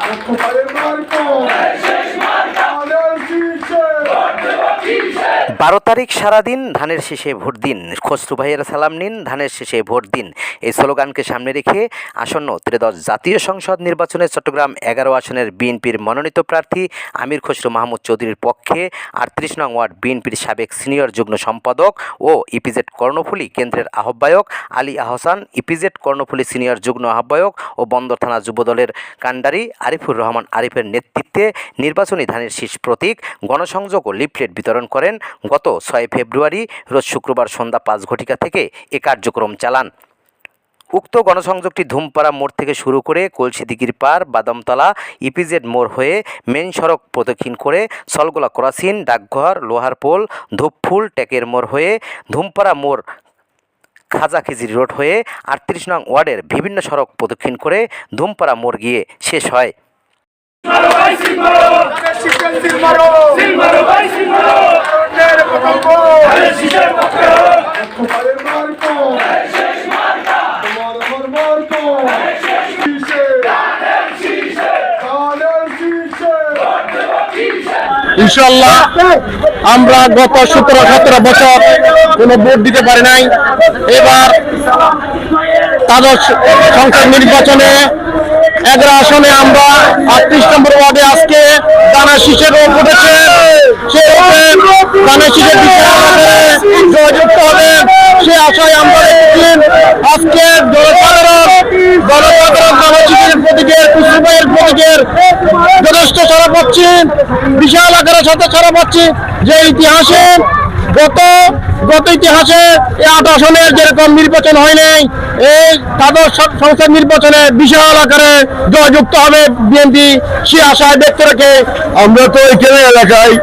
12 তারিখ সারাদিন ধানের শেষে ভোট দিন, খসরু ভাইয়ের সালাম নিন, ধানের শেষে ভোট দিন। এই স্লোগানকে সামনে রেখে আসন্ন ত্রয়োদশ জাতীয় সংসদ নির্বাচনে চট্টগ্রাম 11 আসনের বিএনপির মনোনীত প্রার্থী আমির খসরু মাহমুদ চৌধুরীর পক্ষে 38 নং ওয়ার্ড বিএনপির সাবেক সিনিয়র যুগ্ম সম্পাদক ও ইপিজেড কর্ণফুলী কেন্দ্রের আহ্বায়ক আলী আহসান, ইপিজেড কর্ণফুলী সিনিয়র যুগ্ম আহ্বায়ক ও বন্দর থানা যুবদলের কাণ্ডারি আরিফুর রহমান আরিফের নেতৃত্বে নির্বাচনী ধানের শীষ প্রতীক গণসংযোগ ও লিফলেট বিতরণ করেন। গত 6 ফেব্রুয়ারি রোজ শুক্রবার সন্ধ্যা 5 ঘটিকা থেকে এ কার্যক্রম চালান। উক্ত গণসংযোগটি ধুমপাড়া মোড় থেকে শুরু করে কলসিদিঘির পার, বাদামতলা, ইপিজেড মোড় হয়ে মেইন সড়ক প্রদক্ষিণ করে সলগোলা ক্রসিং, ডাকঘর, লোহারপোল, ধূপফুল, টেকের মোড় হয়ে ধুমপাড়া মোড়, খাজা খিজির রোড হয়ে 38 নং ওয়ার্ডের বিভিন্ন সড়ক প্রদক্ষিণ করে ধুমপাড়া মোড় গিয়ে শেষ হয়। ইনশাআল্লাহ আমরা গত 17-17 বছর কোনো ভোট দিতে পারি নাই। এবার দ্বাদশ সংসদ নির্বাচনে 11 আসনে আমরা 38 নম্বর ওয়ার্ডে আজকে ধানের শীষের ভোট উঠেছে। সেই ধানের শীষের জয়যুক্ত হবে সে আশায় আমরা আজকে জনসাধারণ ধানের শীষের প্রতীকের, খসরু ভাইয়ের প্রতীকের যথেষ্ট সাড়া পাচ্ছি, বিশাল আকারের সাথে সাড়া পাচ্ছি। যে ইতিহাসে গত ইতিহাসে এই 8 আসনের যেরকম নির্বাচন হয় নাই, এই দ্বাদশ সংসদ নির্বাচনে বিশাল আকারে জয়যুক্ত হবে বিএনপি সে আশায় ব্যক্ত রেখে আমরা তো এখানে এলাকায়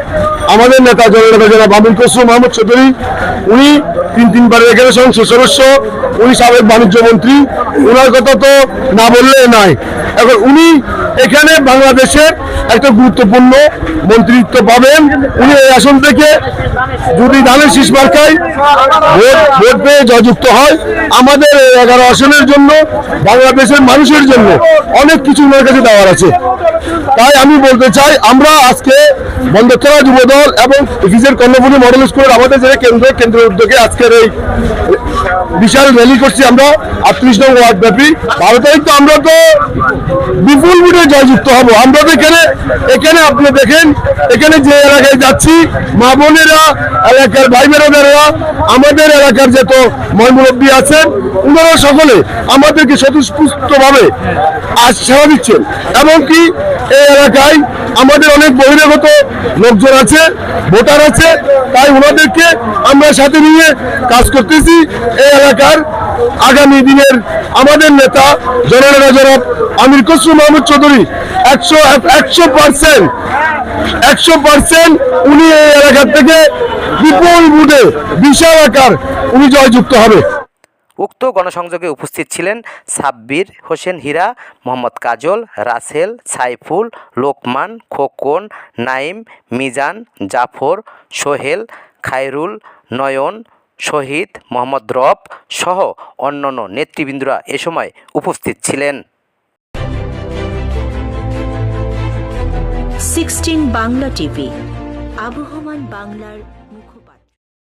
আমাদের নেতা জননেতা জনাব আমির খসরু মাহমুদ চৌধুরী, উনি তিনবারের এখানে সংসদ সদস্য, উনি সাবেক বাণিজ্য মন্ত্রী, ওনার কথা তো না বললে নাই। এখন উনি এখানে বাংলাদেশের একটা গুরুত্বপূর্ণ মন্ত্রিত্ব পাবেন। উনি এই আসন থেকে যদি ধানের শীষ মার্কায় ভোট পেয়ে জয়যুক্ত হয়, আমাদের 11 আসনের জন্য, বাংলাদেশের মানুষের জন্য অনেক কিছু ওনার কাছে দেওয়ার আছে। তাই আমি বলতে চাই, আমরা আজকে বন্দর থানা যুবদল এবং ইপিজেড কর্ণফুলী মডেল স্কুলের আমাদের যে কেন্দ্রের উদ্যোগে আজকের এই বিশাল র্যালি করছি আমরা 38 নং ওয়ার্ড ব্যাপী। 12 তারিখ তো আমরা তো বিপুল ভোটে জয়যুক্ত হব। আমরা তো এখানে আপনি দেখেন, এখানে যে এলাকায় যাচ্ছি, মা বোনেরা, এলাকার ভাই বোনেরা, আমাদের এলাকার যত ময়মুরব্বী আছেন, ওনারা সকলে আমাদেরকে স্বতঃস্ফূর্তভাবে সাড়া দিচ্ছেন। এমনকি এই এলাকায় আমাদের অনেক বহিরাগত লোকজন আছে, ভোটার আছে, তাই ওনাদেরকে আমরা সাথে নিয়ে কাজ করতেছি। এই এলাকার আগামী দিনের আমাদের নেতা জননেতা জনাব আমির খসরু মাহমুদ চৌধুরী 100% উনি এই এলাকার থেকে বিপুল ভোটে বিশাল আকার উনি জয়যুক্ত হবে। উক্ত গণসংযোগে উপস্থিত ছিলেন সাব্বির হোসেন হীরা, মোহাম্মদ কাজল, রাসেল, সাইফুল, লোকমান, খোকন, নাইম, মিজান, জাফর, সোহেল, খায়রুল, নয়ন, শহীদ, মোহাম্মদ রব সহ অন্যান্য নেতৃবৃন্দরা এ সময় উপস্থিত ছিলেন। 16 বাংলা টিভি, আবহমান বাংলার